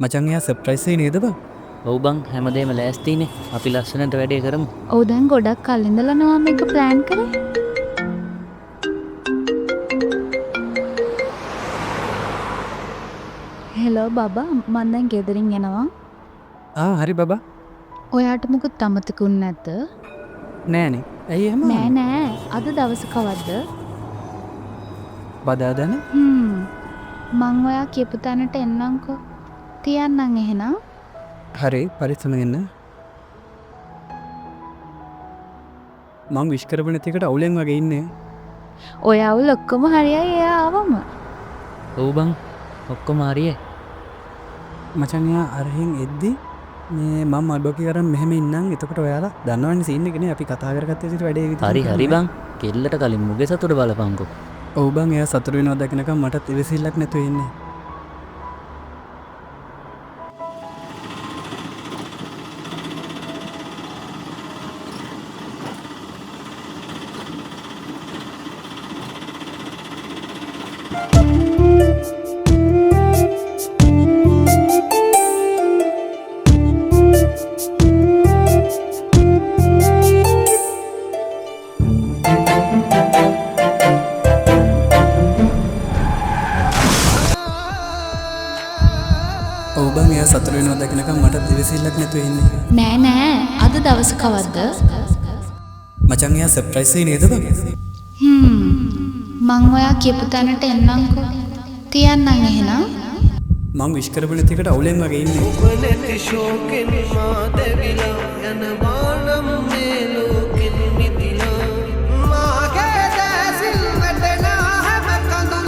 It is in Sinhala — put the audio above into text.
මචං එයා සර්ප්‍රයිස් එකේ නේද බං? ඔව් බං හැමදේම ලෑස්තිනේ. අපි ලස්සනට වැඩේ කරමු. ඔව් දැන් ගොඩක් කල් ඉඳලා නෝ මේක ප්ලෑන් කරේ. හෙලෝ බබා මම දැන් ගෙදරින් එනවා. හරි බබා. ඔයාට මොකද අමතකුන්නේ නැද්ද? නෑනේ. ඇයි එහෙම? නෑ නෑ අද දවස කවද්ද? බදාදානේ? මං ඔයා කියපු තැනට එන්නම්කෝ. තියන්නම් එහෙනම්. හරි පරිස්සම වෙන්න. මං විශ් කරපු නැති එකට අවුලෙන් වගේ ඉන්නේ. ඔය අවුල් ඔක්කොම හරියයි එයා ආවම. ඔව් බං ඔක්කොම හරියයි. මචං එයා අරහෙන් එද්දි මේ මම අඩ්වොකේට් කරන් මෙහෙම ඉන්නම්. එතකොට ඔයාලා දන්නවන්නේ සීන් එකනේ අපි කතා කරගත්ත විදිහට වැඩේ විදිහට. හරි හරි බං කෙල්ලට කලින් මුගේ සතුට බලපංකෝ. ඔව් බං එයා සතුට වෙනවා දකින්නකම් මටත් ඉවසිල්ලක් නැතුව ඉන්නේ. ඔව් බං එයා සතුට වෙනවා දකින්නකම් මටත් ඉවසිල්ලක් නැතුව ඉන්නේ. නෑ නෑ අද දවස කවද්ද? මචං එයා සර්ප්‍රයිස් එකේ නේද බං? මං ඔයා කියපු තැනට එන්නම්කෝ. තියන්නම් එහෙනම්. මං විශ් කරපු නැති එකට අවුලෙන් වගේ ඉන්නේ. ඔබ නැති ශෝකෙන් මා දැවිලා යන වානම් මේ